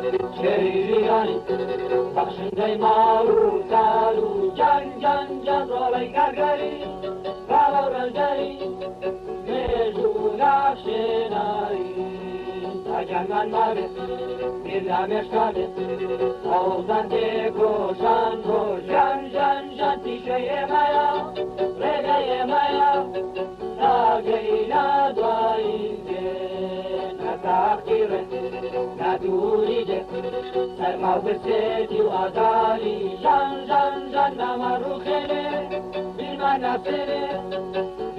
شيرياني بخشندي مارو تارو جان جان جان روي كارغاري غالو رجاري ميجونا شناري تاجان ماري بيلا مشكالي أوزان ديكو شانكو جان جان جان تيشي مايا رجاي مايا راجينا دواينجي نتاكيري ندوريجي سرما بسيتي وأداري جان جان جان نمارو خيلي بما نفسي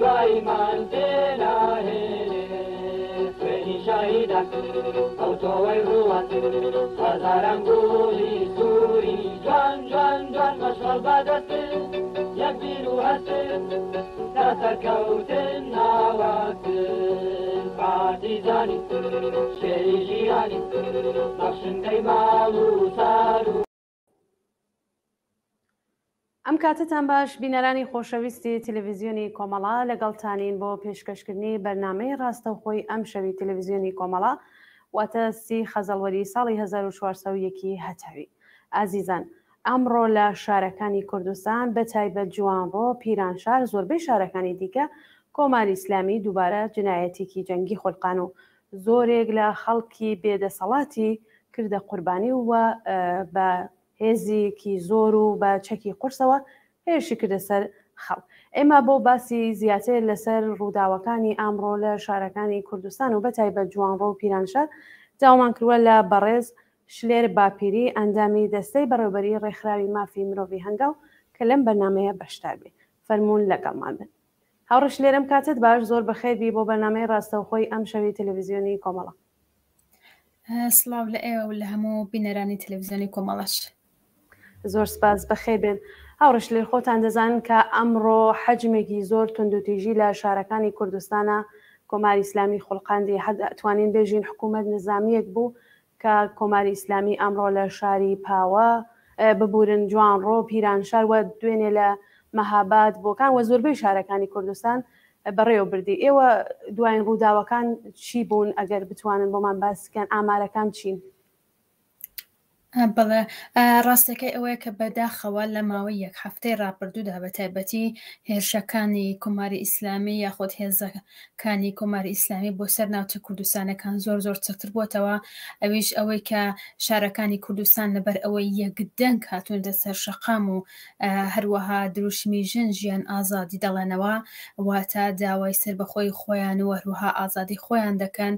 دايما تنا هيلي فيني شاهدا أو توي روان هزارم قولي سوري جان جان جان مشغل بدستي يكبيرو هستي تسكوتن نواكتن بارتيزاني شيرياني بخشندي مالو سارو. ئەم کاتتان باش بینەرانی خۆشەویستی تەلەڤیزیۆنی کۆمەڵا لەگەڵتانین بۆ پێشکەشکردنی بەرنامەی ڕاستەوخۆی ئەم شەوی تەلەڤیزیۆنی کۆمەڵا واتە 30 خەزەڵوەری ساڵی 1401 هەتاوی. ئازیزان، ئەمڕۆ لە شارەکانی کوردستان بە تایبەت جوانڕۆ، پیرانشار، زۆربەی شارەکانی دیکە کۆماری ئیسلامی دووبارە جنایەتێکی جەنگی خولقان و زۆرێک لە خەڵکی بێدەسەڵاتی کردە قوربانی و بە هێزێکی زۆر و بە چەکی قورسەوە هێرشی کردە سەر خەڵک. ئێمە بۆ باسی زیاتر لەسەر ڕووداوەکانی ئامڕۆ لە شارەکانی کوردستان و بە تایبەت جوانڕۆ و پیرانشار داوامان کردووە لە بەڕێز شلێر باپیری ئەندامی دەستەی بەڕێوەبەری ڕێکخراوی مافی مرۆڤی هەنگاو کە لەم بەرنامەیە بەشدار بێ. فەرموون لەگەڵمان بن. هاوڕێش لێرەم کاتت باش، زۆر بەخێربی بۆ بەرنامەی ڕاستەوخۆی ئەم شەوی تەلەڤیزیۆنی کۆمەڵا. سڵاو لە ئێوە و لە هەموو بینەرانی تەلەڤیزیۆنی کۆمەڵاش. زۆر سپاس، بەخێر بێن. هاوڕێش لێر خۆتان دەزانن کە ئەمڕۆ حەجمێکی زۆر توندوتیژی لە شارەکانی کوردستانە کۆماری ئیسلامی خوڵقاندی ئەتوانین بێژین حکوومەت نظامیەک بوو کە کۆماری ئیسلامی ئەمڕۆ لە شاری پاوە ببورن جوانڕۆ، پیرانشار و دوێنێ لە مەهاباد بۆکان و زۆربەی شارەکانی کوردستان بەڕێوە بردی. ئێوە دوایین ڕووداوەکان چی بوون؟ ئەگەر بتوانن بۆمان باسکەن ئامارەکان چین؟ بەڵێ، ڕاستەکەی ئەوەیە کە بەداخەوە لە ماوەی یەک هەفتەی ڕاپردوودا بە تایبەتی هێرشەکانی کۆماری ئیسلامی یاخود هێزەکانی کۆماری ئیسلامی بۆ سەر ناوچە کوردستانەکان زۆر زۆر چەتر بووەتەوە. ئەویش ئەوەی کە شارەکانی کوردستان لەبەر ئەوەی یەکدەنگ هاتوونە سەر شەقام و هەروەها دروشمیژن ژیان ئازادی دەڵێنەوە، واتە داوای سەربەخۆی خۆیان و هەروەها ئازادی خۆیان دەکەن.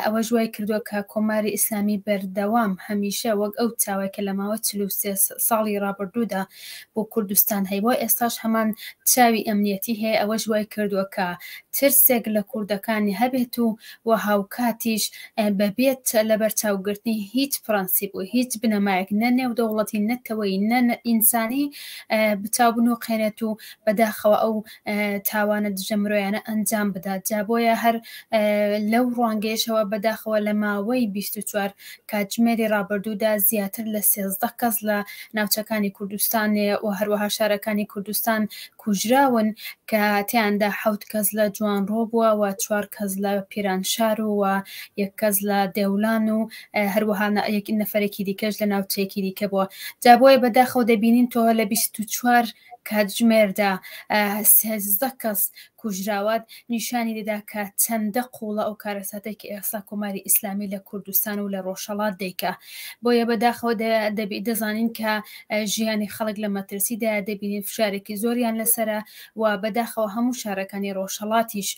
ئەوە ژوای کردووە کە کۆماری ئیسلامی بەردەوام هەمیشە وەک ئەو چاوێکە لە ماوە 43 ساڵی ڕابردوودا بۆ کوردستان هەیە، ئێستاش هەمان چاوی ئەمنیەتی هەیە. ئەوە ژوای کردووە کە ترسێک لە کوردەکانی هەبێت و هاوکاتیش بەبێت لە بەرچاوگرتنی هیچ پرەنسیب و هیچ بنەمایەک نە نێودەوڵەتی نەتەوەی نە ئینسانی بچاوبن و قێنێت و بەداخەوە ئەو تاوانە دژەمرۆیانە ئەنجام بدات. جا بۆیە هەر لەو ڕوانگەیشەوە بەداخەوە لە ماوەی 24 کاتژمێری ڕابردوودا زیاتر لە 13 کەس لە ناوچەکانی کوردستان و هەروەها شارەکانی کوردستان کوژراون کە تیاندا 7 کەس لە جوانڕۆ بووە و 4 کەس لە پیرانشار و 1 کەس لە دێولان و هەروەها نەفەرێکی دیکەش لە ناوچەیەکی دیکە بووە. جا بۆیە بەداخەوە دەبینین تۆ لە 24 کاتژمێردا 13 کەس کوژراوات نیشانی دەدا کە چەندە قوڵە ئەو کارەساتێکی ئێستا کۆماری ئیسلامی لە کوردستان و لە ڕۆژهەڵات دەیکا. بۆیە بەداخەوە دەزانین کە ژیانی خەڵک لە مەترسیدا دەبینین فشارێکی زۆریان لەسرە و بەداخەوە هەموو شارەکانی ڕۆژهەڵاتیش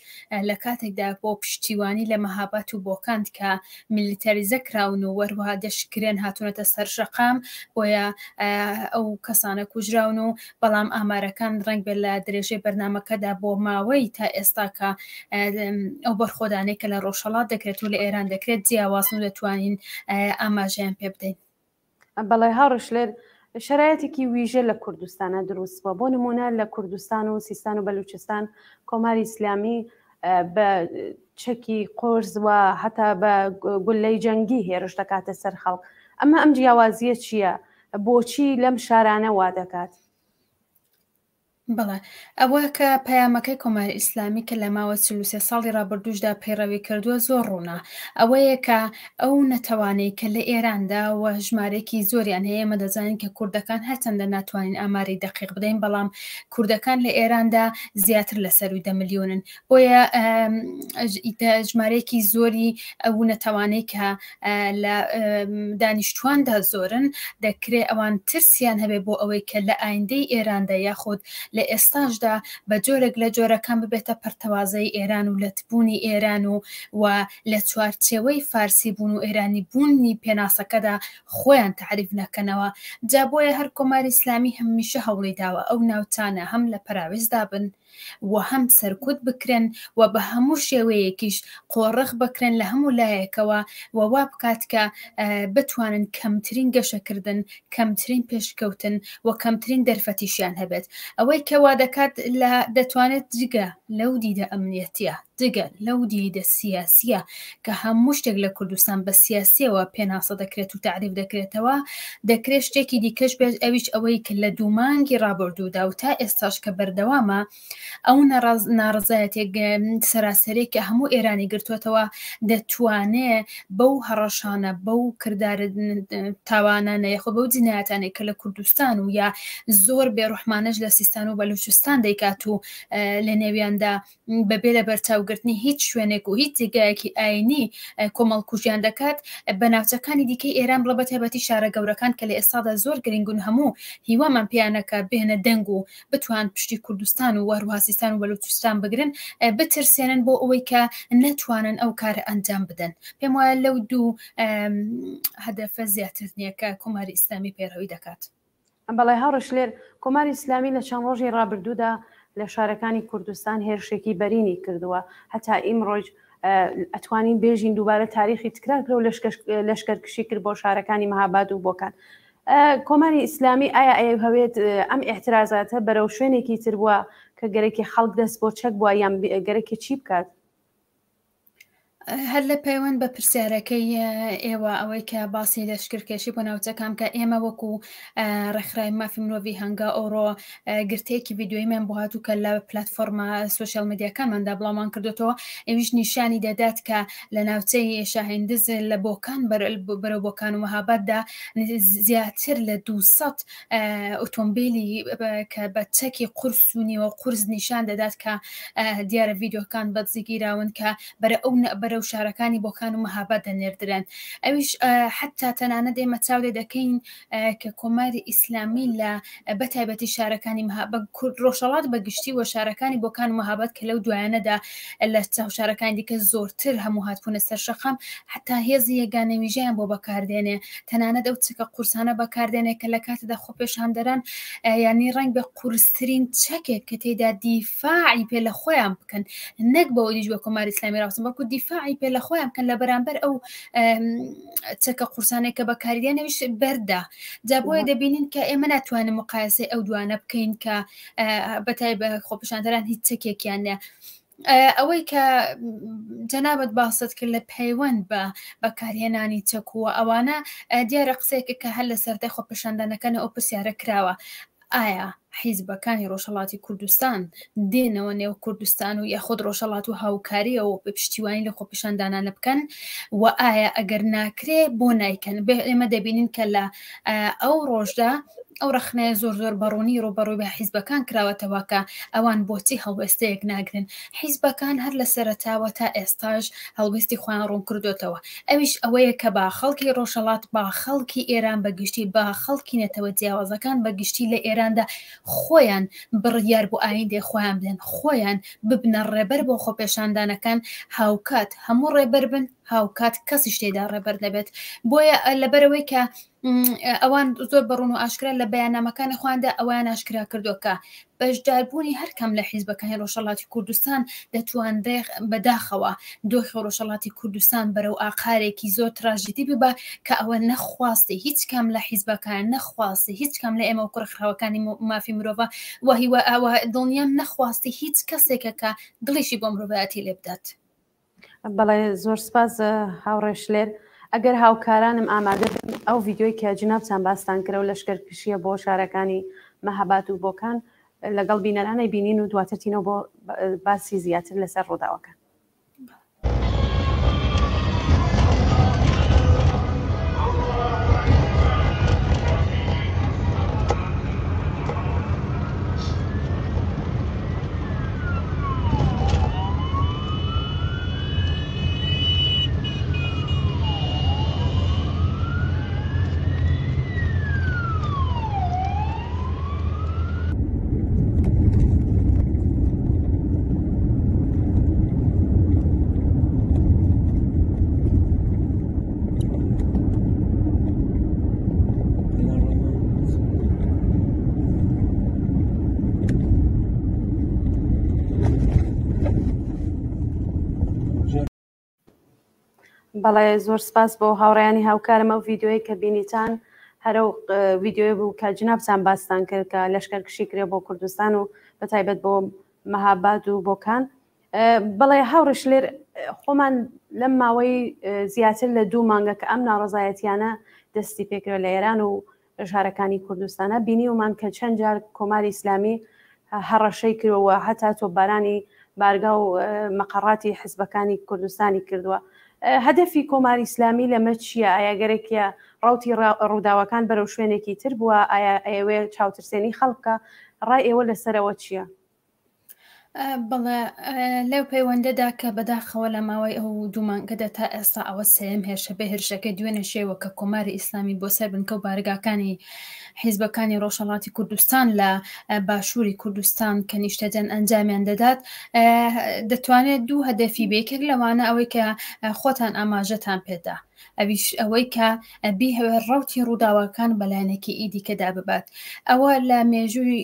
لە کاتێکدا بۆ پشتیوانی لە مەهابات و بۆکاند کە میلیتاریزە کراون و وەروەها دەشکرێن هاتوونەتە سەر شەقام، بۆیە ئەو کەسانە کوژراون و بەڵام ئامارەکان ڕەنگ بێت لە درێژەی بەرنامەکەدا بۆ ماوەی تا ئێستا کە ئەو بەرخۆدانەی کە لە ڕۆژهەڵات دەکرێت و لە ئێران دەکرێت جیاوازن و دەتوانین ئاماژەیان پێ بدەین. بەڵێ هاوڕێش لێر شرایەتێکی ویژە لە کوردستانە دروست بووە. بۆ نمونە لە کوردستان و سیستان و بەلوچستان کۆماری ئیسلامی بە چەکی قۆرز و هەتا بە گولەی جەنگی هێرش دەکاتە سەر خەڵک. ئەمە ئەم جیاوازیە چییە؟ بۆچی لەم شارانە وا دەکات؟ بەڵێ ئەوە کە پەیامەکەی کۆماری ئیسلامی کە لە ماوە 43 ساڵی ڕابردووشدا پەیڕەوی کردووە زۆر ڕوونا ئەوەیە کە ئەو نەتەوانەی کە لە ئێراندا و ژمارێکی زۆریان هەیە ئێمە دەزانین کە کوردەکان هەرچەندە ناتوانین ئاماری دەقیق بدەین بەڵام کوردەکان لە ئێراندا زیاتر لە سەروی 10 ملیۆنن بۆیە ژمارێکی زۆری ئەو نەتەوانەی کە لە دانیشتواندا زۆرن دەکرێت ئەوان ترسیان هەبێ بۆ ئەوەی کە لە ئایندەی ئێراندا یاخود لە ئێستاشدا بە جۆرێک لە جۆرەکان ببێتە پەرتەوازەی ئێران و لەتبوونی ئێران و لە چوارچێوەی فارسی بوون و ئێرانی بوونی پێناسەکەدا خۆیان تعریف نەکەنەوە جا بۆیە هەر کۆماری ئیسلامی هەمیشە هەوڵی داوە ئەو ناوچانە هەم لە پەراوێزدا بن و هەم سەرکوت بکرێن و بە هەموو شێوەیەکیش قۆڕق بکرێن لە هەموو لایەکەوە ووا بکات کە بتوانن کەمترین گەشەکردن کەمترین پێشکەوتن و کەمترین دەرفەتیشیان هەبێت ئەوەی کەوا دەکات دەتوانێت جگە لەو دیدە ئەمنیەتیە جگە لەو دیدە سیاسیە کە هەموو شتێک لە کوردستان بە سیاسیەوە پێناسە دەکرێت و تعریف دەکرێتەوە دەکرێت شتێکی دیکەش بێت ئەویش ئەوەی کە لە دوومانگی ڕابردوودا و تا ئێستاش کە بەردەوامە ئەو ناڕزایەتێک سەراسەرێک کە هەموو ئێرانی گرتوێتەوە دەتوانێت بەو هەڕەشانە بەو کردارە تاوانانە یخۆ بەو جینایەتانێک کە لە کوردستان و یا زۆر بێڕوحمانەش لە سیستان و بەلوچستان دەیکات و لە نێویاندا بەبێ لە بەرچاوگرتنی هیچ شوێنێک و هیچ جێگایەکی ئاینی کۆمەڵکوژیان دەکات بە ناوچەکانی دیکەی ئێران بڵە بە تایبەتی شارە گەورەکان کە لە ئێستادا زۆر گرنگون هەموو هیوامان پیانەکە بێنە دەنگ و بتوان پشتی کوردستان و وەروها سیستان و بەلوچستان بگرن بترسێنن بۆ ئەوەی کە نەتوانن ئەو کارە ئەنجام بدەن پێم وایە لەو دوو هەدەفە زیاتر نییە کە کۆماری ئیسلامی پێڕەوی دەکات. بەڵێ هاوڕش لێر کۆماری ئیسلامی لە چەند ڕۆژی ڕابردوودا لە شارەکانی کوردستان هێرشێکی بەرینی کردووە هەتا ئیمڕۆژ ئەتوانین بێژین دووبارە تاریخی تکرارکرە و لەشکەرکشی کرد بۆ شارەکانی مەهاباد و بۆکان. کۆماری ئیسلامی ئایا هەوێت ئەم ئێحترازاتە بەرەو شوێنێکی تر بووە کە گەرەکی خەڵک دەست بۆ چەک بووە یان گەرەکی چی بکات؟ هەر لە پەیوەند بە پرسیارەکەی ئێوە ئەوەی کە باسی لەشکرکێشی بۆ ناوچەکان کە ئێمە وەکو ڕێکخراوی مافی مرۆڤی هەنگا ئەوڕۆ گرتەیەکی ڤیدیۆیمان بۆ هاتوو کە لە پلتفۆرمە سوشیال میدیاکانماندا بڵاومان کردوێتەوە ئەویش نیشانی دەدات کە لە ناوچەی شاهێندز لە بۆکان بەرەو بۆکان و مەهاباددا زیاتر لە 200 ئۆتۆمبیلی کە بە چەکی قورس و نیوە قورس نیشان دەدات کە دیارە ڤیدیۆکان بەدزیگیراون کە بەرە و شارەکانی بۆکان و مەهاباد دەنێردران ئەویش حتا تەنانەت ئێمە چاودێ دەکەین کە کۆماری ئیسلامی لە بەتایبەتی شارەکانی ڕۆژهەڵات بەگشتی و شارەکانی بۆکان و مەهاباد کە لەو دوایانەدا لە چاو شارەکانی دیکە زۆرتر هەموو هاتبوونە سەر شەقام حتا هێزی یەکگانەویژیان بۆ بەکاردێنێ تەنانەت ئەو چکە قورسانە بەکاردێنێ کە لە کاتەدا خۆپێشاندەران ینی ڕنگ بە قورسترین چەکێک کە تێدا دیفاعی پێ لە خۆیان بکەن نەک بەوە دیژ بە کۆماری ئیسلامی ڕاستن بەڵکو دیفاعی پێ لە خۆیان بکەن لە بەرامبەر ئەو چەکە قورسانێک کە بەکاردێنەویش بەردا جا بۆیە دەبینین کە ئێمە ناتوانین مقایسەی ئەو دوانە بکەین کە بەتای بە خۆپیشاندەران هیچ چەکێکیان نیە ئەوەی کە جەنابەت باست کرد لە پەیوەند بە بەکارهێنانی چەکووە ئەوانە دیارە قسێکە کە هەر لە سەرەتای خۆپیشاندانەکەن ئەو پرسیارە کراوە ئایا حیزبەکانی ڕۆژهەڵاتی کوردستان دێنەوە نێو کوردستان و یاخود ڕۆژهەڵات و هاوکاریەوە بە پشتیوانی لە خۆپیشاندانانە بکەن و ئایا ئەگەر ناکرێ بۆ نایکەن ئێمە دەبینین کە لە ئەو ڕۆژدا ئەو رەخنەیە زۆر بەڕوونی ڕۆبەڕووی بە حیزبەکان کراوەتەوە کە ئەوان بۆچی هەڵوێستەیەک ناگرن حیزبەکان هەر لە سەرەتاوە تا ئێستاش هەڵوێستی خۆیان ڕوون کردوێتەوە ئەویش ئەوەیە کە با خەڵکی ڕۆژهەڵات با خەڵکی ئێران بەگشتی با خەڵکی نەتەوە جیاوازەکان بەگشتی لە ئێراندا خۆیان بڕیار بۆ ئایندێ خۆیان بدەن خۆیان ببنە ڕێبەر بۆ خۆپێشاندانەکان هاوکات هەموو ڕێبەر بن هاوکات کەسی شتێدا ڕێبەر دەبێت بۆیە لەبەرەوەی کە ئەوان زۆر بەڕوون و ئاشکرا لە بەیاننامەکانی خواندا ئەویان ئاشکرا کردوکە بەشداربوونی هەر کەم لە حیزبەکانی ڕۆژهەڵاتی کوردستان دەتوانرێ بەداخەوە دۆخی ڕۆژهەڵاتی کوردستان بەرەو ئاقارێکی زۆر تراژدی ببە کە ئەوە نەخواستی هیچ کەم لە حیزبەکان نەخواستی هیچ کەم لە ئێمە و کوڕەخراوەکانی مافی مرۆڤە وهیوە ئەوە دڵنیام نەخواستی هیچ کەسێکە کە دڵیشی بۆ مرۆڤایەتی لێ بدات. بەڵێ زۆر سپاس هاوڕێش لێر ئەگەر هاوکارانم ئامادە ئەو ڤیددیۆی کە جنابچان باستان کرە و لەشکەرکشیە بۆ شارەکانی مەهاباد و بۆکان لەگەڵ بینەرانەی بینین و دواترتینەوە بۆ باسی زیاتر لەسەر ڕووداوەکە. بەڵێ زۆر سپاس بۆ هاوڕێیانی هاوکارم ئەو ڤیددیۆی کە بینیتان هەرە ڤیددیۆی بوو کە جنابچان باستان کرد کە لەشکەرکشی کرێ بۆ کوردستان و بەتایبەت بۆ مەهاباد و بۆکان. بەڵێ هاوڕێش لێر خۆمان لەم ماوەی زیاتر لە 2 مانگە کە ئەم ناڕزایەتیانە دەستی پێکرێت لە ئێران و ژارەکانی کوردستانە بینی ومان کە چەند جار کۆماری ئیسلامی هەڕەشەی کردەوە هەتا تۆپبارانی بارگا و مەقەڕاتی حیزبەکانی کوردستانی کردووە. هەدەفی کۆماری ئیسلامی لەمە چییە؟ ئایا گەرێکە ڕاوتی ڕووداوەکان بەرەو شوێنێکی تر بووە؟ ئایا ئێوێ چاوترسێنی خەڵکە؟ ڕای ئێوە لەسەرەوە چییە؟ بەڵێ لەو پەیوەندەدا کە بەداخەوە لە ماوەی ئەو 2 مانگەدا تا ئێستا ئەوە سێم هێرشە بە هێرشەکە دوێنە شێوە کە کۆماری ئیسلامی بۆ سەر بنکە و بارگاکانی حیزبەکانی ڕۆژهەڵاتی کوردستان لە باشووری کوردستان کە نیشتەجەن ئەنجامیان دەدات دەتوانێت 2 هەدەفی بێکێک لەوانە ئەوەی کە خۆتان ئاماژەتان پێدا ئەویش ئەوەی کە بیهەوێ ڕەوتی ڕووداوەکان بەلایەنێکی ئیدیکەدا ببات. ئەوە لە مێژووی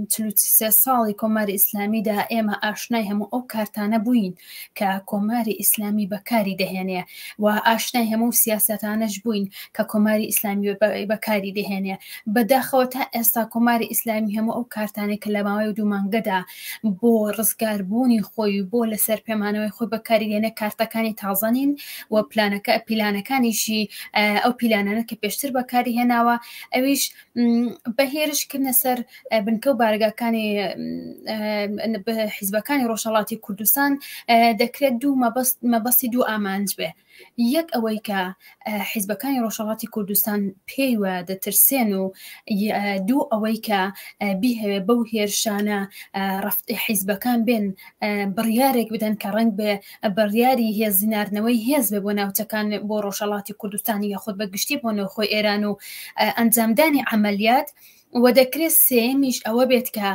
43 ساڵی کۆماری ئیسلامیدا ئێمە ئاشنای هەموو ئەو کارتانە بووین کە کۆماری ئیسلامی بەکاری دەهێنێ و ئاشنای هەموو سیاسەتانەش بووین کە کۆماری ئیسلامی بەکاری دەهێنێ. بەداخەوە تا ئێستا کۆماری ئیسلامی هەموو ئەو کارتانێک کە لە ماوەی 2 مانگەدا بۆ ڕزگاربوونی خۆی بۆ لەسەر پەیمانەوەی خۆی بەکاری دێنێ کارتەکانی تازەنین و پیلانەکانیشی ئەو پیلانانە کە پێشتر بەکاری هێناوە ئەویش بەهێرشکردنە سەر بنکە و بارگاکانی حیزبەکانی ڕۆژهەڵاتی کوردستان دەکرێت 2 مەبەستی 2 ئامانج بێ. یەک ئەوەی کە حیزبەکانی ڕۆژهەڵاتی کوردستان پێی وە دەترسێن و 2 ئەوەی کە بیهەوێ بەو هێرشانە حیزبەکان بێن بڕیارێک بدەن کە ڕەنگ بێ بڕیاری هێزناردنەوەی هێز بێ بۆ ناوچەکان بۆ ڕۆژهەڵاتی کوردستانی یاخود بەگشتی بۆ نەوخۆی ئێران و ئەنجامدانی عملیات و دەکرێت سێمیش ئەوە بێت کە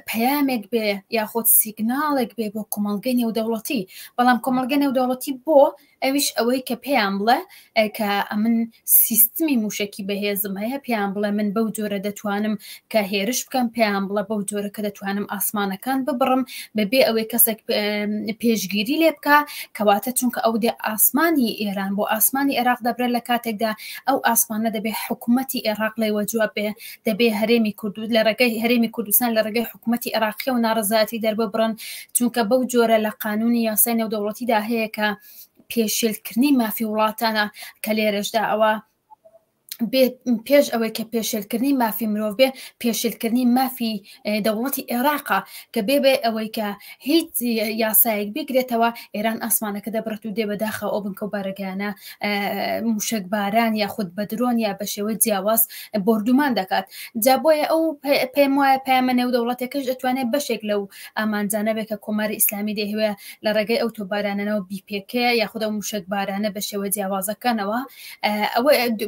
پەیامێک بێ یاخود سیگناڵێک بێ بۆ کۆمەڵگەی نێودەوڵەتی. بەڵام کۆمەڵگەی نێودەوڵەتی بۆ ئەویش ئەوەی کە پێیان بڵێ کە من سیستمی موشکی بەهێزم هەیە پێیان بڵێ من بەو جۆرە دەتوانم کە هێرش بکەم پێیان بڵێ بەو جۆرە کە دەتوانم ئاسمانەکان ببڕم بەبێ ئەوەی کەسێک پێشگیری لێ بکە کەواتە چونکە ئەو دێ ئاسمانی ئێران بۆ ئاسمانی عێراق دەبرێت لە کاتێکدا ئەو ئاسمانە دەبێ حکوومەتی عێراق لێ وەجووە بێ دەبێ هەرێمی لە ڕێگەی هەرێمی کوردستان لە ڕێگەی حکوومەتی عێراقی و ناڕەزایەتی دەربە بڕن چونکە بەو جۆرە لە قانونی یاسای نێودەوڵەتیدا هەیە کە پێشێلکردنی مافی وڵاتانە کە لێرەشدا ئەوە پێش ئەوەی کە پێشێلکردنی مافی مرۆڤ بێ پێشێلکردنی مافی دەوڵەتی عێراقا کە بێ ئەوەی کە هیچ یاسایەک بگرێتەوە ئێران ئاسمانەکە دەبڕێت و دێ بەداخە ئەو بنکە و بارەگەیانە موشکباران یاخود بە درۆن یا بە شێوەی جیاواز بردومان دەکات. جا بۆیە ئەو پێم وایە پەیامە نێودەوڵەتێکەش دەتوانێت بەشێک لەو ئامانجانە بێت کە کۆماری ئیسلامی دەهوێ لە ڕێگەی ئەو تۆپبارانەوە بیپێکەیە یاخود ئەو موشکبارانە بە شێوە جیاوازەکەنەوە.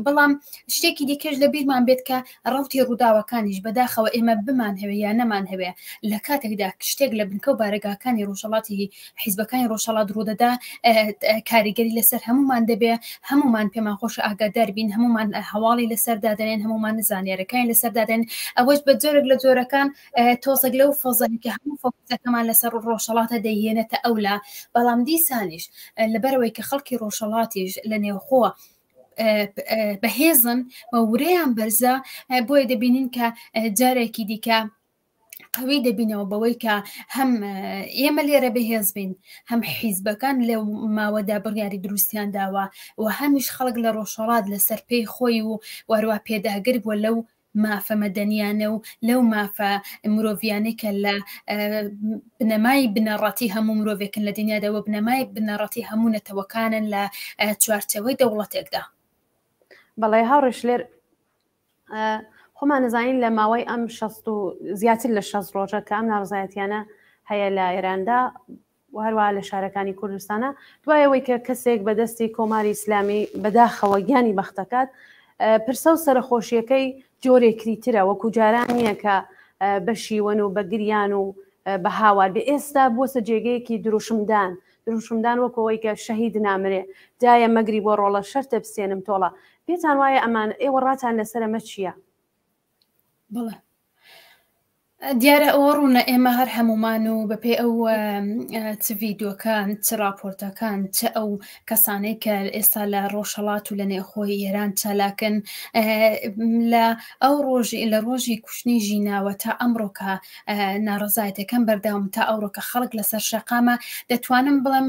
بەڵام شتێکی دیکەش لە بیرمان بێت کە ڕەوتی ڕووداوەکانیش بەداخەوە ئێمە بمان هەوێ یا نەمان هەوێ لە کاتێکدا شتێک لە بنکە و بارەگاکانی ڕۆژهەڵاتی حیزبەکانی ڕۆژهەڵات ڕوودەدا کاریگەری لەسەر هەمومان دەبێ هەمومان پێمان خۆش ئاگادار بین هەمومان هەواڵی لەسەر دادەنێن هەمومان زانیارەکانی لەسەر دادێن ئەوەش بە جۆرێک لە جۆرەکان تۆزێک لەو فۆزەکە هەموو فۆکسەکەمان لەسەر ڕۆژهەڵاتە دەیهێنێتە ئەولا. بەڵام دیسانیش لەبەرەوەی کە خەڵکی ڕۆژهەڵاتیش لە نێوخۆوە بەهێزن و ورەیان بەرزە بۆیە دەبینین کە جارێکی دیکە قوی دەبینەوە بەوەی کە هەم ئێمە لێرە بەهێز بین هەم حیزبەکان لەو ماوەدا بڕیاری دروستیان داوە و هەمیش خەڵک لە ڕۆژهەڵات لەسەر پێی خۆی و وارووا پێداگر بووە لەو مافە مەدەنیانە و لەو مافە مرۆڤیانێکە لە بنەمای بنەڕەتی هەموو مرۆڤێکن لە دنیادا و بنەمای بنەڕەتی هەموو نەتەوەکانن لە چوارچەوەی دەوڵەتێکدا. بەڵێ هاوڕێش لێر خۆمان نزانین لە ماوەی ئەم زیاتر لە 6 ڕۆژە کە ئەم ناڕزایەتیانە هەیە لە ئێراندا و هەروە لە شارەکانی کوردستانە دوایەوەی کە کەسێک بەدەستی کۆماری ئیسلامی بەداخەوە گیانی بەختەکات پرسە و سەرخۆشیەکەی جۆرێکی ترە وەکو جاران نییە کە بەشیوەن و بەگریان و بە هاوار بێ. ئێستا بۆسە جێگەیەکی دروشمدان وەکەوەی کە شەهید نامرێ دایە مەگری بۆ ڕۆڵە شەرتە بسێنم تۆڵە. پێتان وایە ئەمان ئێوە ڕاتان لەسەرمە چییە؟ بڵێ دیارە ئەوە ڕوونە ئێمە هەر هەمومان و بەپێ ئەو چ ڤیدۆکان چ راپۆرتەکان چ ئەو کەسانەی کە ئێستا لە ڕۆژهەڵات و لە نێخۆی ئێران چالاکن لە ئەو لە ڕۆژی کوشتنی ژیناوە تا ئەمڕۆکە ناڕزایەتەکەم بەرداوم تا ئەوڕۆکە خەڵک لەسەر شەقامە دەتوانم بڵم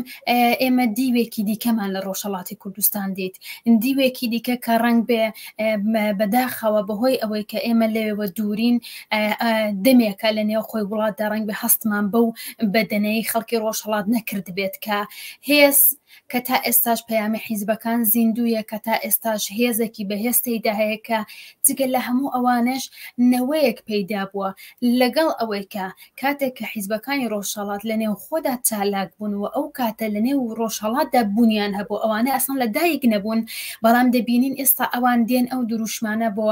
ئێمە دیوێکی دیکەمان لە ڕۆژهەڵاتی کوردستان دیت دیوێکی دیکە کە ڕەنگ بێ بەداخەوە بەهۆی ئەوەی کە ئێمە لەوێوە دوورین دەمێکە لە نێو خۆی وڵاتدا ڕەنگ بە هەستمان بەو بەدەنەی خەڵکی ڕۆژهەڵات نەکرد بێت کە هێز کە تا ئێستاش پەیامی حیزبەکان زیندوویە کە تا ئێستاش هێزێکی بەهێستەیدا هەیە کە جگە لە هەموو ئەوانش نەوەیەک پەیدا بووە لەگەڵ ئەوەی کە کاتێک کە حیزبەکانی ڕۆژهەڵات لە نێو خۆدا چالاک بوونەوە ئەو کاتە لە نێو ڕۆژهەڵاتدا بوونیان هەبوو ئەوانە ئەسڵ لە دایک نەبوون بەڵام دەبینین ئێستا ئەوان دێن ئەو دروشمانە بۆ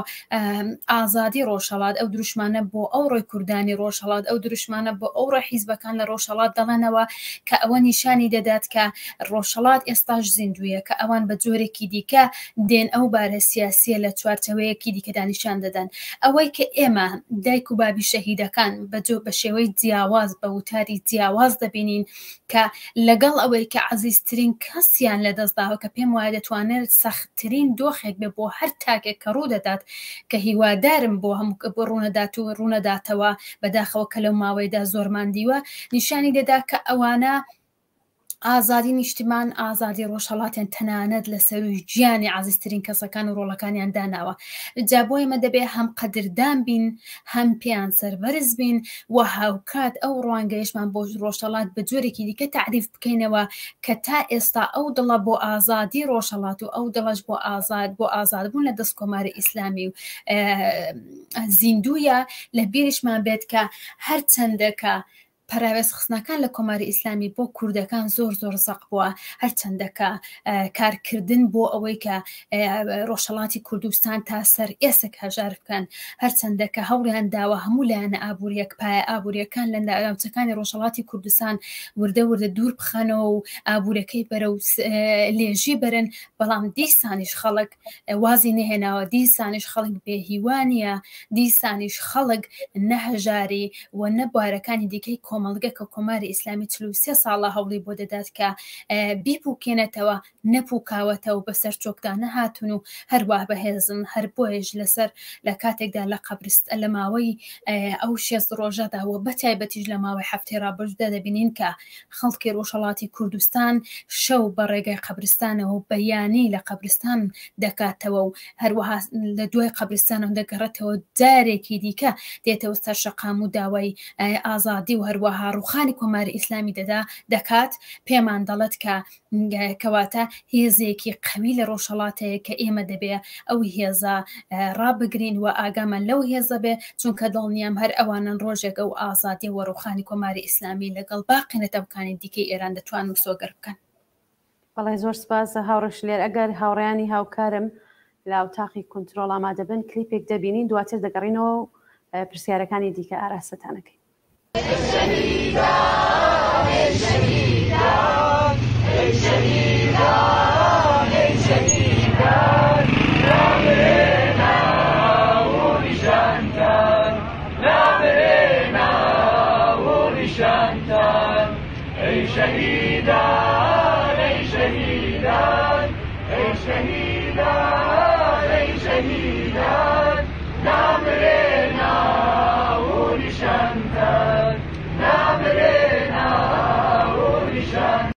ئازادی ڕۆژهەڵات ئەو دروشمانە بۆ ئەو ڕۆی کوردانی ڕۆژهەڵات ئەو دروشمانە بۆ ئەو ڕۆی حیزبەکان لە ڕۆژهەڵات دەڵێنەوە کە ئەوە نیشانی دەدات کە ڕۆژهەڵات ئێستاش زیندویە کە ئەوان بە جۆرێکی دیکە دێن ئەو بارە سیاسیە لە چوارچەوەیەکی دیکەدا نیشان دەدەن ئەوەی کە ئێمە دایک و بابی شەهیدەکان بە شێوەی جیاواز بە وتاری جیاواز دەبینین کە لەگەڵ ئەوەی کە عەزیزترین کەسیان لەدەستداوە کە پێم وایە دەتوانێت سەختترین دۆخێک بێ بۆ هەر تاکێک کە ڕوو دەدات کە هیوادارم بۆ هەموو بۆ ڕوونەدات و ڕوونەداتەوە بەداخەوە کە لەو ماوەیدا زۆرمان دیوە نیشانی دەدا کە ئەوانە ئازادی نیشتمان ئازادی ڕۆژهەڵاتیان تەنانەت لە سەروی گیانی عزیزترین کەسەکان و ڕۆڵەکانیان داناوە جا بۆ ئێمە دەبێ هەم قەدردان بین هەم پێیان سەربەرز بین و هاوکات ئەو ڕوانگەیشمان بۆ ڕۆژهەڵات بە جۆرێکی دیکە تعریف بکەینەوە کە تا ئێستا ئەو دڵە بۆ ئازادی ڕۆژهەڵات و ئەو دڵەش بۆ ئازادبوون لە دەست کۆماری ئیسلامی و زیندویە لە بیرشمان بێت کە هەر چەندەکە پەراوێز خستنەکان لە کۆماری ئیسلامی بۆ کوردەکان زۆر زەق بووە هەرچەندەکە کارکردن بۆ ئەوەی کە ڕۆژهەڵاتی کوردستان تا سەر ئێسک هەژار بکەن هەرچەندەکە هەوڵیان داوە هەموو لایەنە ئابوووریەک پایە ئابوووریەکان لە ناوچەکانی ڕۆژهەڵاتی کوردستان وردە دوور بخەنەوە و ئابوورەکەی بەرە و لێژی بەرن بەڵام دیسانیش خەڵک وازی نەهێناوە دیسانیش خەڵک بێهیوانیە دیسانیش خەڵک نەهەژاری و نەبارەکانی دیکەی کۆمەڵگە کە کۆماری ئیسلامی 43 ساڵە هەوڵی بۆ دەدات کە بیپوکێنێتەوە نەپوکاوەتەوە بەسەر چۆکدا نەهاتون و هەروە بەهێزن هەر بۆیش لەسەر لە کاتێکدا لە قەبرست لە ماوەی ئەو 6 ڕۆژەداوە بەتایبەتیش لە ماوەی هەفتەی ڕابردوودا دەبینین کە خەڵکی ڕۆژهەڵاتی کوردستان شەو بە ڕێگای قەبرستانەوە و بەیانی لە قەبرستان دەکاتەوە و هەروەها لە دوای قەبرستانەوە دەگەڕێتەوە جارێکی دیکە دێتەوە سەر شەقام و داوای ئازادی و هەروەها ڕوخانی کۆماری ئیسلامی دەکات پێمان دەڵێت کە کەواتە هێزێکی قەوی لە ڕۆژهەڵاتەیە کە ئێمە دەبێ ئەو هێزە ڕابگرین و ئاگامان لەو هێزە بێ چونکە دڵنیام هەر ئەوانن ڕۆژێک ئەو ئازادی و ڕوخانی کۆماری ئیسلامی لەگەڵ باقی نەتەوەکانی دیکەی ئێران دەتوانن سۆگەر بکەن. بەڵێ زۆر سپاس هاوڕێش لێر ئەگەر هاوڕێیانی هاوکارم لە ئەوتاقی کۆنترۆڵ ئامادەبن کلیپێک دەبینین دواتر دەگەڕینەوە و پرسیارەکانی دیکە ئاراستانەکەی. شهيدان ای شهيدان ای شهيدان ای شهيدان نامرنا و نشانتان نامرنا و نشانتان ای شهيدان ای شهيدان ای شهيدان ای شهيدان نامرنا و نشانتان نامرنا و نشان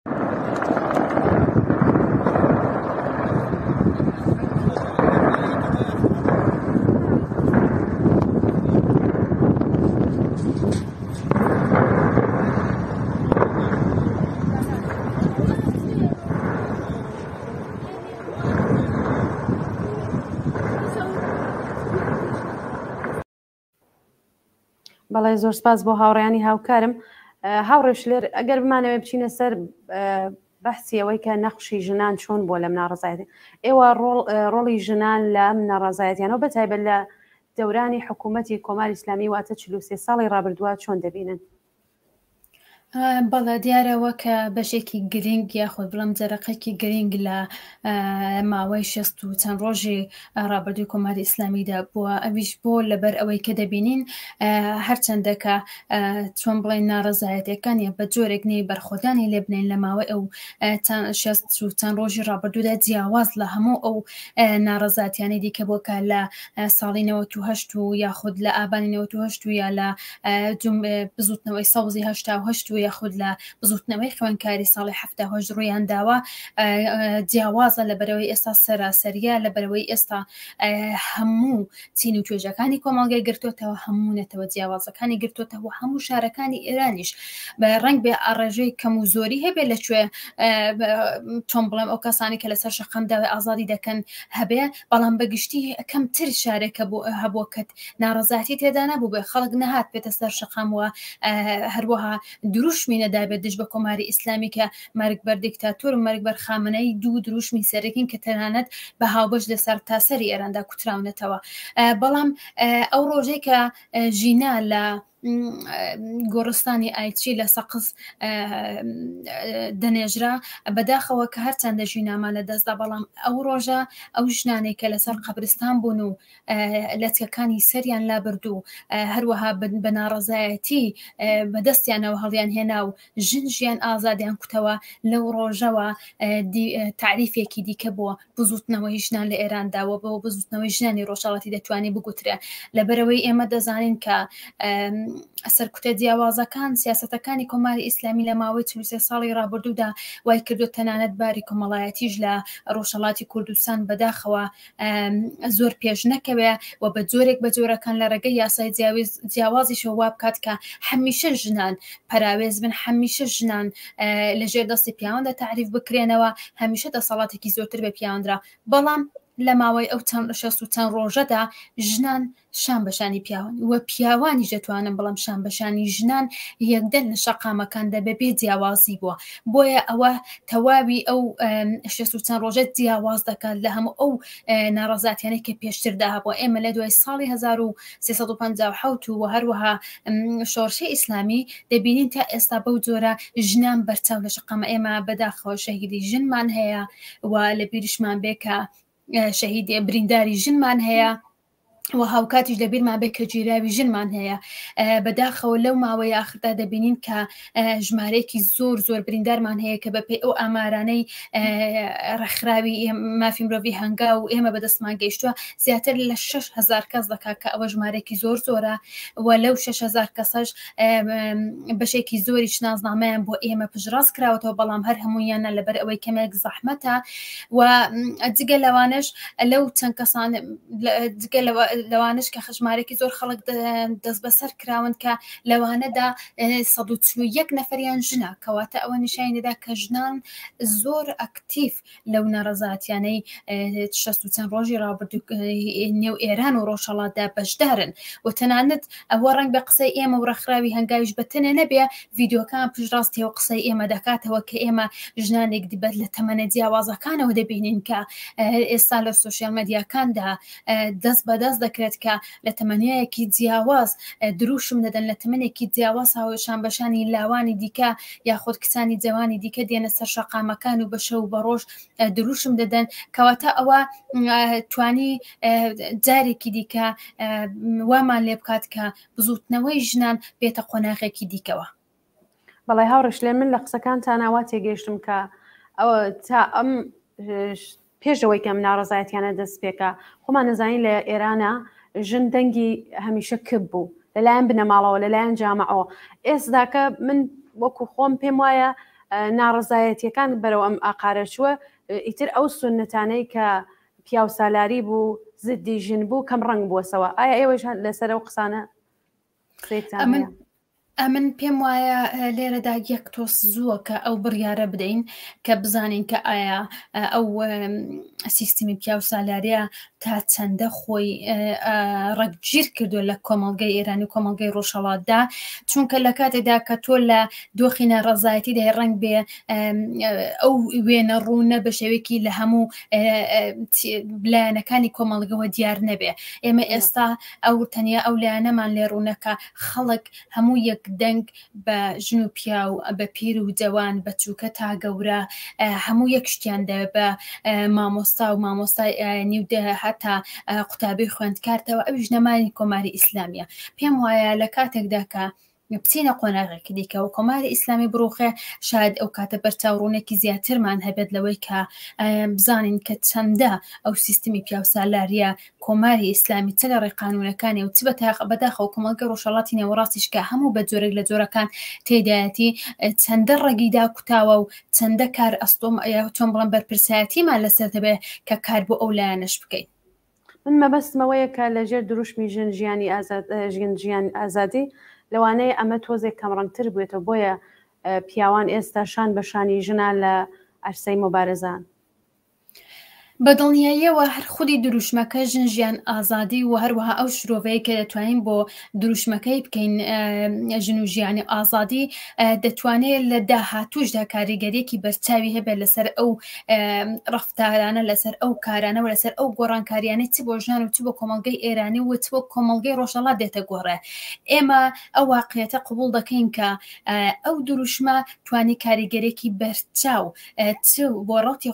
بەڵێ زۆر سپاس بۆ هاوڕێیانی هاوکارم. هاوڕێش لێر ئەگەر بمانەوێ بچینە سەر بەحسی ئەوەی کە نەخشی ژنان چۆن بۆ لەم ناڕزایەتی، ئێوە ڕۆڵی ژنان لە ناڕزایەتیانەوە بەتایبەت لە دەورانی حکوومەتی کۆماری ئیسلامی واتە 43 ساڵی ڕابردووە چۆن دەبینن؟ بەڵێ دیارەوە کە بەشێکی گرنگ یاخۆ بڵم جەرەقێکی گرنگ لە ماوەی 60 و چەند ڕۆژی ڕابردووی کۆماری ئیسلامیدا بووە. ئەویش بۆ لەبەر ئەوەی کە دەبینین هەرچەندەکە چۆن بڵێن ناڕزایەتەکان یان بە جۆرێک نێ بەرخۆدانی لێ بنین لە ماوەی ئەو 60 و چەند ڕۆژی ڕابردوودا جیاواز لە هەموو ئەو ناڕزاتیانی دیکە بۆکە لە ساڵی 98 و یاخود لە ئابانی 98 و یا لە بزوتنەوەی سەوزی 1970 و یاخود لە بزوتنەوەی خوێنکاری ساڵی 1970 ڕوویان داوە جیاوازە لەبەرەوەی ئێستا سەراسەریە لەبەرەوەی ئێستا هەموو چین و توێژەکانی کۆمەڵگەی گرتوۆتەوە هەموونەتەوە جیاوازەکانی گرتوۆتەوە هەموو شارەکانی ئێرانیش بە ڕنگ بێ ئاڕێژەی کەم و زۆری هەبێ لەکوێ چۆن بڵێم ئەو کەسانی کە لەسەر شەقام داوای ئازادی دەکەن هەبێ، بەڵام بەگشتی کەمتر شارێکە بۆ هەبووە کە ناڕەزاتی تێدا نەبوو بێ خەڵک نەهات بێتە سەر شەقاموە هەروەها دروشمی نەدابێت دژ بە کۆماری ئیسلامی کە مەرگ بەر دیکتاتۆر و مەرگ بەر خامنەی دوو دروشمی سەرەکین کە تەنانەت بە هاوبەش لەسەر تاسەری ئێراندا کوتراونەتەوە. بەڵام ئەو ڕۆژەی کە ژینا لە گۆڕستانی ئایچی لە سەقز دەنێژرا بەداخەوە کە هەرچەندە ژینامان لە دەستدا، بەڵام ئەو ڕۆژە ئەو ژنانێک کە لەسەر قەبرستان بوون و لەچکەکانی سەریان لابردوو هەروەها بە ناڕەزایەتی بەدەستیانەوە هەڵیان هێنا و ژیان ئازادیان کوتەوە لەو ڕۆژەوە تعریفێکی دیکە بووە بزوتنەوەی ژنان لە ئێرانداوە بۆ بزوتنەوەی ژنانی ڕۆژهەڵاتی دەتوانێت بگوترێ لەبەرەوەی ئێمە دەزانین کە سەرکوتە جیاوازەکان سیاسەتەکانی کۆماری ئیسلامی لە ماوەی 43 ساڵی ڕابردوودا وای کردو تەنانەت باری کۆمەڵایەتیش لە ڕۆژهەڵاتی کوردستان بەداخەوە زۆر پێش نەکەوێ و بە جۆرێک بە جۆرەکان لە ڕێگەی یاسای جیاوازیشەوە وا بکات کە هەمیشە ژنان پەراوێز بن، هەمیشە ژنان لەژێر دەستی پیاوەندە تعریف بکرێنەوە، هەمیشە دەسەڵاتێکی زۆرتر بە پیاوەندرا، بەڵام لە ماوەی ئەو چەند ڕۆژەدا ژنان شان بەشانی پیاوان وە پیاوانی دەتوانن، بەڵام شان بەشانی ژنان یەکدەن لە شەقامەکاندا بەبێ جیاوازی بووە. بۆیە ئەوە تەواوی ئەو 60 و چەند ڕۆژەت جیاواز دەکات لە هەموو ئەو ناڕەزاتیانەی کە پێشتردا هەبووە. ئێمە لە دوای ساڵی 1357 و هەروەها شۆڕشەی ئیسلامی دەبینین تا ئێستا بەو جۆرە ژنان بەرچاو لە شەقامە. ئێمە بەداخەوە شەهیدی ژنمان هەیە و لە بیرشمان بێ کە شەهیدی برینداری ژنمان هەیە و هاوکاتیش لە بیرمان بێت کە گیراوی ژنمان هەیە. بەداخەوە لەو ماوەی ئاخردا دەبینین کە ژمارەیەکی زۆر زۆر بریندارمان هەیە کە بەپێی ئەو ئامارانەی ڕێکخراوی مافی مرۆڤی هەنگا و ئێمە بەدەستمان گەیشتووە زیاتر لە 6,000 کەس دەکات کە ئەوە ژمارەیەکی زۆر زۆرە و لەو 6,000 کەسەش بەشێکی زۆری شناسنامەیان بۆ ئێمە پژڕاست کراوەتەوە، بەڵام هەر هەموویانە لەبەر ئەوەی کەمێک زەحمەتە و جگە لەوانش لەو چەند کەسان لەوانش کە خژمارێکی زۆر خەڵک دەست بەسەر کراون کە لەوانەدا 141 نەفەریان ژنە، کەواتە ئەوە نیشانی دەدا کە ژنان زۆر ئەکتیف لەو ناڕەزاتیانەی 60 و چەند ڕۆژی ڕابردوو نێو ئێران و ڕۆژهەڵاتدا بەشدارن و تەنانەت ئەوە ڕەنگ بە قسەی ئێمە و ڕێکخراوی هەنگاویش بەتەنێ نەبێ ڤیدیۆکان پشتڕاستی و قسەی ئێمە دەکاتەوە کە ئێمە ژنانێک دیبەت لە تەمەنە جیاوازەکانەوە دەبینین کە ئێستا لە سوشیال مەدیاکاندا دەست بەدەست دەکرێت کە لە تەمەنیایەکی جیاواز دروشم دەدەن، لە تەمەنێکی جیاواز هاوشان بەشانی لاوانی دیکە یاخود کچانی جوانی دیکە دێنە سەر شەقامەکان و بەشە و بەڕۆژ دروشم دەدەن، کەواتە ئەوە توانی جارێکی دیکە وامان لێ بکات کە بزوتنەوەی ژنان بێتە قۆناغێکی دیکەوە. بەڵێ هاوڕێش لێ من لە قسەکانتان ئاوا تێگەیشتم کە ئەوە تا ئەم پێشەوەی کەم ناڕەزایەتیانە دەست پێکە خۆمان نەزانین لە ئێرانە ژن دەنگی هەمیشە کب بوو لەلایەن بنەماڵەوە لەلایەن جامعەوە. ئێستاکە من وەکو خۆم پێم وایە ناڕەزایەتیەکان بەرەو ئەم ئاقارە چووە، ئیتر ئەو سونەتانەی کە پیاو سالاری بوو زدی ژن بوو کەم ڕەنگ بووەسەوە. ئایا ئێوەش لەسەر ئەو قسانە قسەیەکتان هەیە؟ ئەمن پێم وایە لێرەدا یەک تۆس زووە کە ئەو بڕیارە بدەین کە بزانین کە ئایا ئەو سیستمی پیا و سالاریە تا چەندە خۆی ڕەگگیر کردو لە کۆمەڵگەی ئێرانی و کۆمەڵگەی ڕۆژهەڵاتدا، چونکە لە کاتێکدا کە تۆ لە دۆخینە ڕەزایەتی دای ڕنگ بێ ئەو وێنە ڕوونە بە شێوەیەکی لە هەموو لایەنەکانی کۆمەڵگەوە دیار نەبێ. ئێمە ئێستا ئەو تەنیا ئەو لایەنەمان لێ ڕوونەکە خەڵک هەموو یەک دەنگ بە ژن و پیا و بە پیر و جەوان بە چووکە تا گەورە هەموو یەک شتیان دەوێت بە مامۆستا و مامۆستای ئاینی و هەتا قوتابی خوێندکارتەوە ئەو ژنەمانی کۆماری ئیسلامیە. پێم وایە لە کاتێکدا کە بچینە قۆناغێکی دیکەەوە کۆماری ئیسلامی بڕۆخێ شاید ئەو کاتە بەرچاوڕوونێکی زیاترمان هەبێت لەوەی کە بزانین کە چەندە ئەو سیستمی پیا و سالاریە کۆماری ئیسلامی چ لە ڕێقانونەکانی و چ بەداخەوە کۆمەڵگە ڕۆژهەڵاتی نێوەڕاستیش کە هەموو بە جۆرێک لە جۆرەکان تێدایەتی چەندە ڕێگیدا کوتاوە و چەندە کار ئەستۆم چۆن بڵم بەرپرسایەتیمان لەسەر دەبێت کە کار بۆ ئەو لایەنەش بکەین. من مەبەستمەوەیە کە لەژێر دروشمی ژن ژیان ئازادی لەوانەیە ئەمە تۆزێک کەمڕەنگتر بێتەوە، بۆیە پیاوان ئێستا شان بە شانی ژنان لە عەرسەی مۆبارەزان. بەدڵنیاییەوە هەر خودی دروشمەکە ژن ژیان ئازادی و هەروەها ئەو شرۆڤەیە کە دەتوانین بۆ دروشمەکەی بکەین ژن و ژیانی ئازادی دەتوانێت لە داهاتووشدا کاریگەریەکی بەرچاوی هەبێت لەسەر ئەو ڕەفتارانە، لەسەر ئەو کارانە و لەسەر ئەو گۆڕانکاریانەی چ بۆ ژنان و چ بۆ کۆمەڵگەی ئێرانی و چ بۆ کۆمەڵگەی ڕۆژهەڵات دێتە گۆڕێ. ئێمە ئەو واقعیەتە قبوڵ دەکەین کە ئەو دروشمە توانی کاریگەرێکی بەرچاو چ بۆ ڕەتی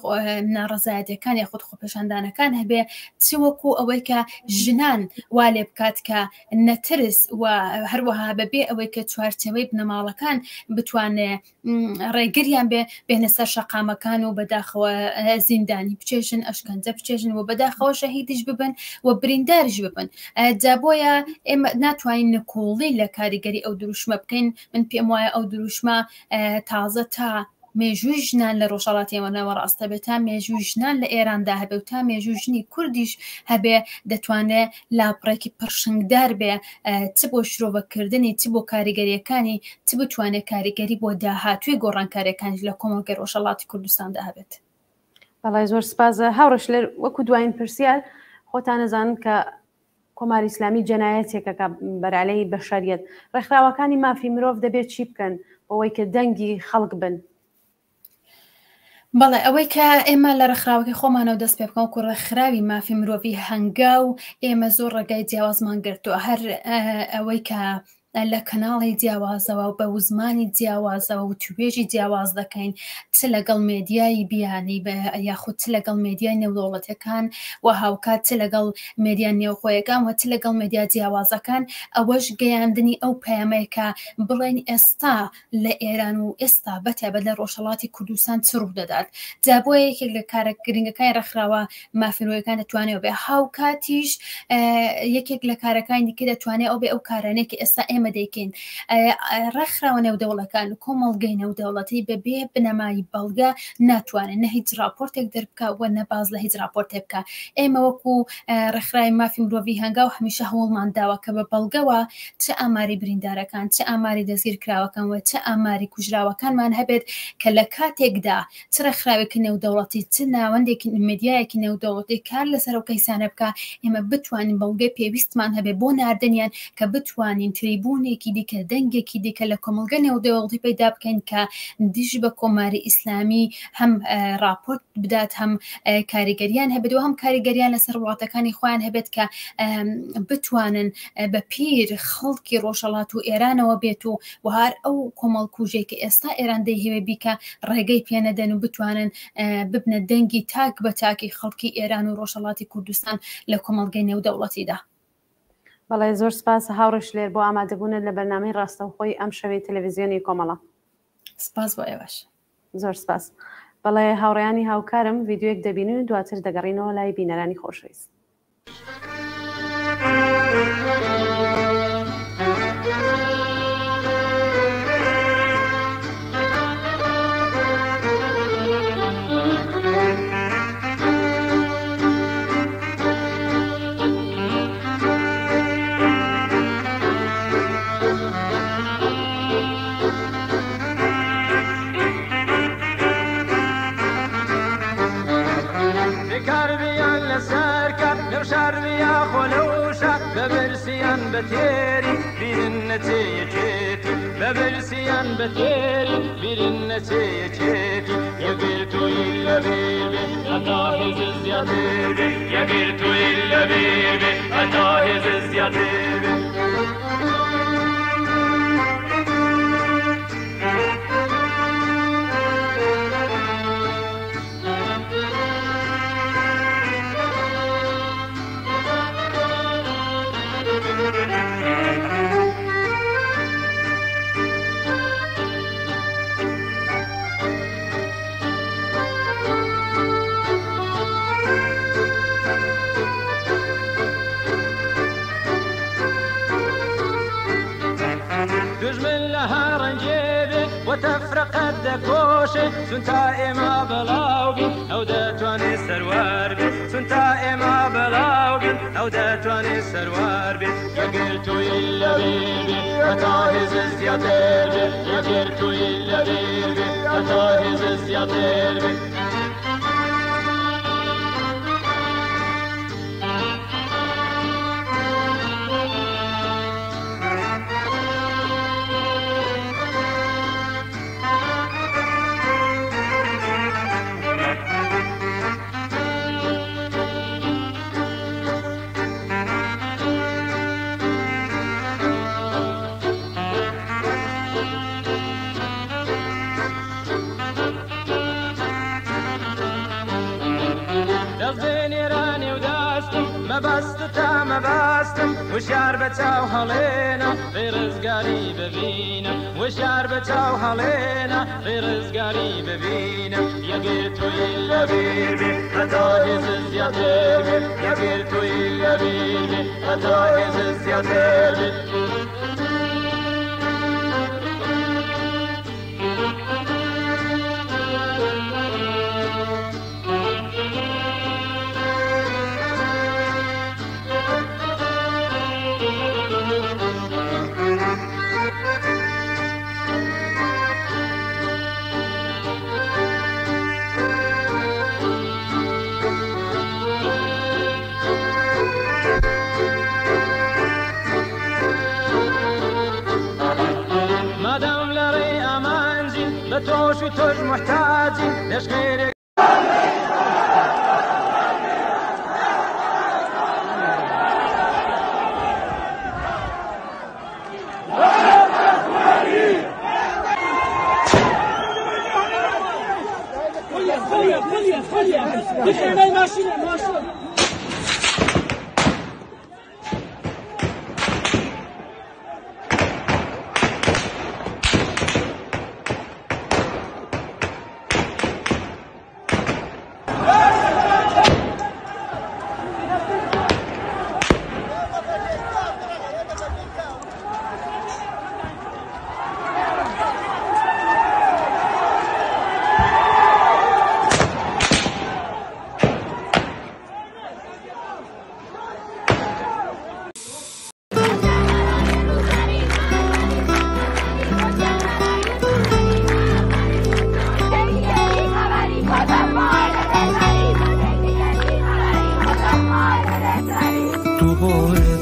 ناڕەزایەتیەکانی خود خۆپێشاندانەکان هەبێ، چ وەکو ئەوەی کە ژنان وا لێ بکات کە نەترس و هەروەها بەبێ ئەوەی کە چوارچەوەی بنەماڵەکان بتوانێ ڕێگریان بێنە سەر شەقامەکان و بەداخەوە زیندانی بچێژن، ئەشکەنجە بچێژن و بەداخەوە شەهیدیش ببن و برینداریش ببن. جا بۆیە ئێمە ناتوانین نکۆڵی لە کاریگەری ئەو دروشمە بکەین. من پێم وایە ئەو دروشمە تازە تا مێژووی ژنان لە ڕۆژهەڵاتی ئێمەەوە ڕاستە بێت، تا مێژووی ژنان لە ئێراندا هەبێ و تا مێژووی ژنی کوردیش هەبێ دەتوانێت لاپڕێکی پڕشنگدار بێ چ بۆ شرۆڤەکردنی چ بۆ کاریگەریەکانی چ بتوانێت کاریگەری بۆ داهاتووی گۆڕانکاریەکانی لە کۆمەڵگەی ڕۆژهەڵاتی کوردستاندا هەبێت. بەڵای زۆر سپاس. هاوڕێش لێر وەکو دوایین پرسیار خۆتان نەزانن کە کۆماری ئیسلامی جەنایەتێکەکە بەرعەلەی بەشەریەت، ڕێکخراوەکانی مافی مرۆڤ دەبێت چی بکەن بۆەوەی کە دەنگی خەڵک بن؟ بەڵێ ئەوەی کە ئێمە لە ڕێکخراوەکەی خۆمانەوە دەست پێ بکەن و ڕێکخراوی مافی مرۆڤی هەنگا و ئێمە زۆر ڕێگای جیاوازمان گرتووە، هەر ئەوەی کە لە کەناڵی جیاوازەوە و بە وزمانی جیاوازەوە و توێژی جیاواز دەکەین، چ لەگەڵ مێدیای بیانی یاخود چ لەگەڵ مێدیای نێودەوڵەتەکان و هاوکات چ لەگەڵ مێدیان نێوخۆیەکان و چ لەگەڵ مێدیا جیاوازەکان، ئەوەش گەیاندنی ئەو پەیامەیەکە بڵێن ئێستا لە ئێران و ئێستا بەتایبەت لە ڕۆژهەڵاتی کوردستان چ ڕوو دەدات. جا بۆ یەکێک لە کارە گرنگەکانی ڕێکخراوە مافی مرۆڤیەکان دەتوانێت بێ. هاوکاتیش یەکێک لە کارەکانی دیکە دەتوانێت ئەو بێ ئەو کارانەیەکی ئێستا ئێمە دەیکەین. ڕێکخراوە نێودەوڵەکان و کۆمەڵگەی نێودەوڵەتی بەبێ بنەمای بەڵگە ناتوانێت نە هیچ راپۆرتێک دەربکە و نەباز لە هیچ راپۆرتێک بکە. ئێمە وەکو ڕێکخراوی مافی مرۆڤی هەنگا و هەمیشە هەوڵمان داوە کە بە بەڵگەوە چ ئاماری بریندارەکان، چ ئاماری دەستگیرکراوەکان و چ ئاماری کوژراوەکانمان هەبێت کە لە کاتێکدا چ ڕێکخراوێکی نێودەوڵەتی چ ناوەندێکی مێدیایەکی نێودەوڵەتی کار لەسەر ئەو کەیسانە بکە، ئێمە بتوانین بەڵگەی پێویستمان هەبێ بۆ ناردنیان کە بتوانین تریبوونێکی دیکە دەنگێکی دیکە لە کۆمەڵگە نێودەوڵەتی پەیدا بکەین کە دیژ بە کۆماری ئیسلامی هەم راپۆرت بدات، هەم کاریگەریان هەبێت و هەم کاریگەریان لەسەر وڵاتەکانی خۆیان هەبێت کە بتوانن بە پیر خەڵکی ڕۆژهەڵات و ئێرانەوە بێت و هەر ئەو کۆمەڵکوژێک کە ئێستا ئێران دەیهەوێ بیکە ڕێگەی پێنەدەن و بتوانن ببنە دەنگی تاک بە تاکی خەڵکی ئێران و ڕۆژهەڵاتی کوردستان لە کۆمەڵگەی نێودەوڵەتیدا. بەڵێ زۆر سپاس هاوڕێش لێر بۆ ئامادەبوونت لە بەرنامەی ڕاستەوخۆی ئەم شەوەی تەلەڤیزیۆنی کۆمەڵە. سپاس بۆ ئێوەش. زۆر سپاس. بەڵێ هاوڕێیانی هاوکارم ڤیدیۆیەک دەبینن و دواتر دەگەڕینەوە لای بینەرانی خۆشەویست. خلوشا ببرسيان بتيري بيرنتي يجيتي ببرسيان بتيري بيرنتي يجيتي يبيتو إلا بيبي أتاهز الزياديبي يبيتو إلا بيبي أتاهز الزياديبي وتفرق الدكوشة سنتا إما بلاوبي أو داتواني سروار بي سنتا إما بلاوبي أو داتواني سروار بي يقرتو إلا بيبي أتاهز الزيادير بي يقرتو إلا بيبي أتاهز الزيادير بي ما باستم وشعر بتاو هلينا في رزقاري ببينا وشعر بتاو هلينا في رزقاري ببينا يا قلتو إلا بيبي أتاهز الزياديبي يا قلتو إلا بيبي أتاهز الزياديبي بتوش وتوش محتاجي ليش غيرك خليه ماشي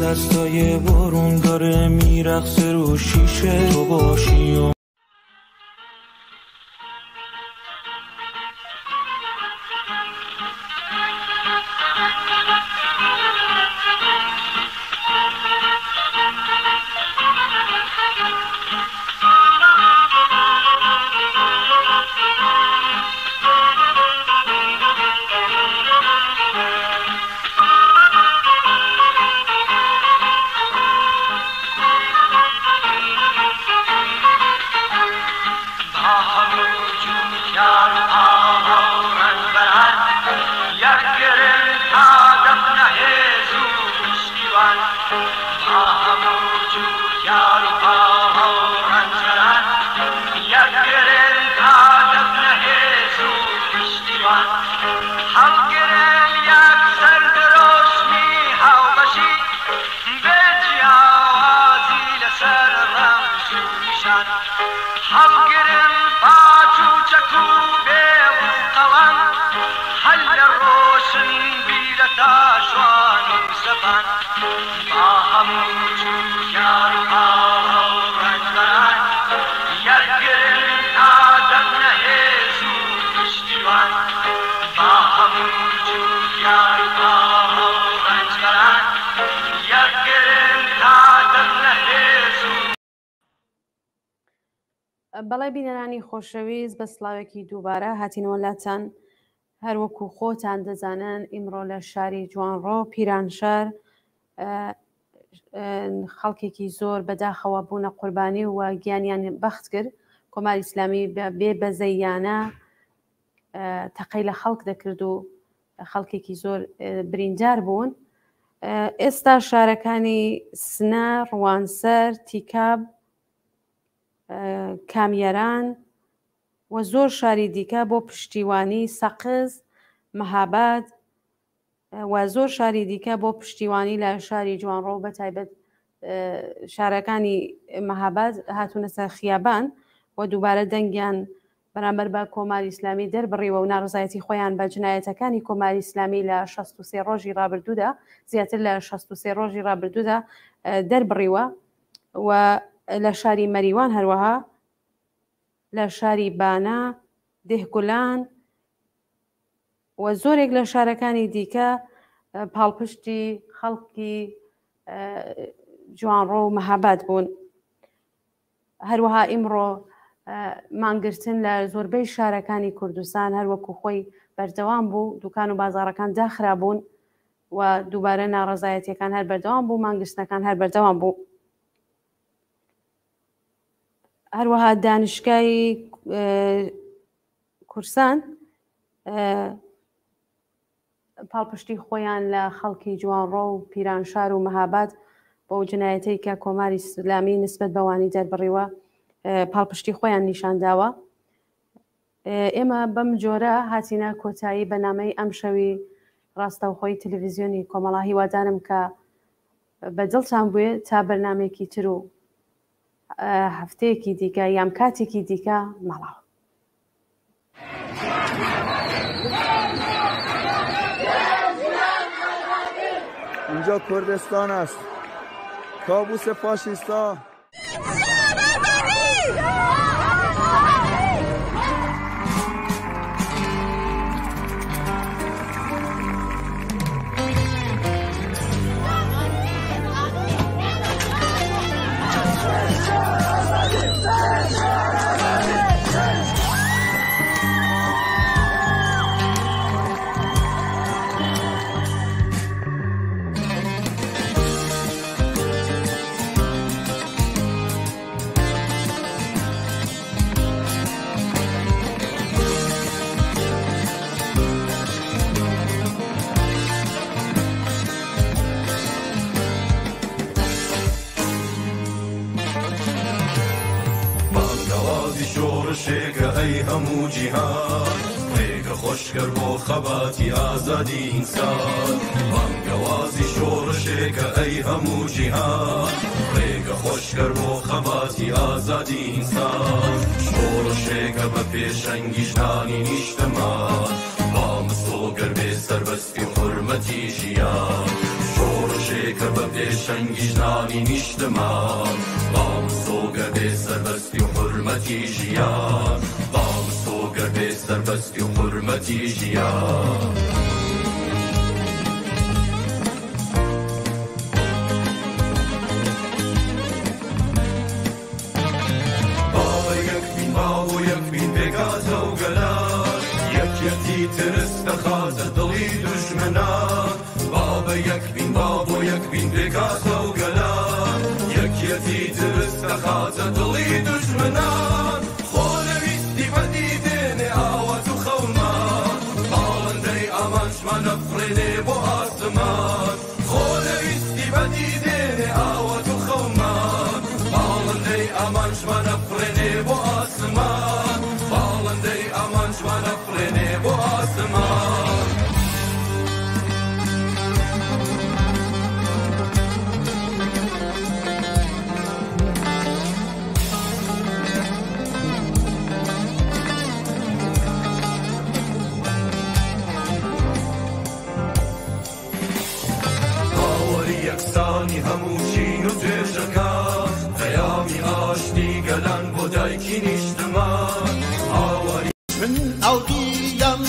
دستای بارون داره میرقصه رو شیشه تو باشی و شوان و سبان بەڵێ بینەرانی خۆشەویست بە سڵاوێکی دووبارە هاتینەوە لاتان. هەروەکو خۆتان دەزانن ئیمڕۆ لە شاری جوانڕۆ پیرانشار خەڵکێکی زۆر بەداخەوە بوونە قوربانی و گیانیان بەخت کرد. کۆماری ئیسلامی بێ بەزەیانە تەقەی لە خەڵک دەکرد و خەڵکێکی زۆر بریندار بوون. ئێستا شارەکانی سنە، ڕوانسەر، تیکاب، کامیەران و زۆر شاری دیکە بۆ پشتیوانی سەقز، مەهاباد و زۆر شاری دیکە بۆ پشتیوانی لە شاری جوانڕۆ و بەتایبەت شارەکانی مەهاباد هاتوونە سەر خیابان و دووبارە دەنگیان بەرامبەر بە کۆماری ئیسلامی دەربڕیوە و ناڕزایەتی خۆیان بە جنایەتەکانی کۆماری ئیسلامی لە 63 ڕۆژی ڕابردوودا زیاتر لە 63 ڕۆژی ڕابردوودا دەربڕیوە و لە شاری مەریوان هەروەها لە شاری بانا، دێهگولان و زۆرێک لە شارەکانی دیکە پاڵپشتی خەڵکی جوانڕۆ و مەهاباد بوون. هەروەها ئیمڕۆ مانگرتن لە زۆربەی شارەکانی کوردستان هەروەکو خۆی بەردەوام بوو، دوکان و بازاڕەکان داخرا بوون و دووبارە ناڕەزایەتیەکان هەر بەردەوام بوو، مانگرتنەکان هەر بەردەوام بوو. هەروەها دانشگای کورسان پاڵپشتی خۆیان لە خەڵکی جوانڕۆ و پیرانشار و مەهاباد بۆ جنایەتەی کە کۆماری ئیسلامی نسبەت بەوانی دەربڕیوە پاڵپشتی خۆیان نیشانداوە. ئێمە بەم جۆرە هاتینە کۆتایی بەنامەی ئەم شەوی ڕاستەوخۆی تەلەڤیزیۆنی کۆمەڵا. هیوادارم کە بەدڵتان بووێ تا بەرنامێکی تر و هەفتەیەکی دیکە یام کاتێکی دیکە مەڵاو. اینجا کردستان است، کابوس فاشیستا. ای همو جیهان ریگ خوشگر با خباتی آزادی انسان بانگوازی شورشه که ای همو جیهان ریگ خوشگر با خباتی آزادی انسان شورشه که به پیشنگیش نانی نیشتمان با مسوگر به سربستی حرمتی جیان شورشه که به پیشنگیش نانی نیشتمان با مسوگر به سربستی حرمتی جیان به سربستی و حرمتی جیان بابا یک بین بابا یک بین بگازه و گلان یکی ترست خازه دلی دشمنان بابا یک بین بابا یک بین بگازه و گلان یکی ترست خازه دلی دشمنان نفرني بو آسمان خونويستي بديديني آوات وخومان بالندي أمانش ما نفرني بو آسمان بالندي أمانش ما نفرني بو آسمان یەکسانی هەموو چین و توێژەکە پەیامی ئاشتی گەلان بۆ دایکی نیشتمان ئاواری من ئەودیلەم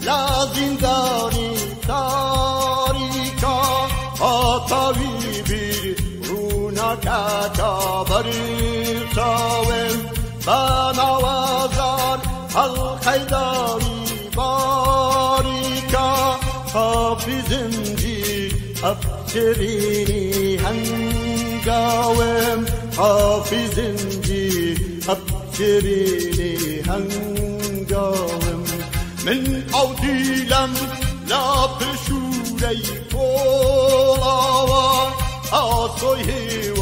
لا زیندانی تاریکە هاتاوی بیر ڕوونەکەکە بەریتاوێن بە ناوەزار هەڵقەیداری باریکە حافظمجی أبشريني هنقاوم حافظمجي أبشريني هنقاوم من أوديلم لا بشوري فولاوا أصوي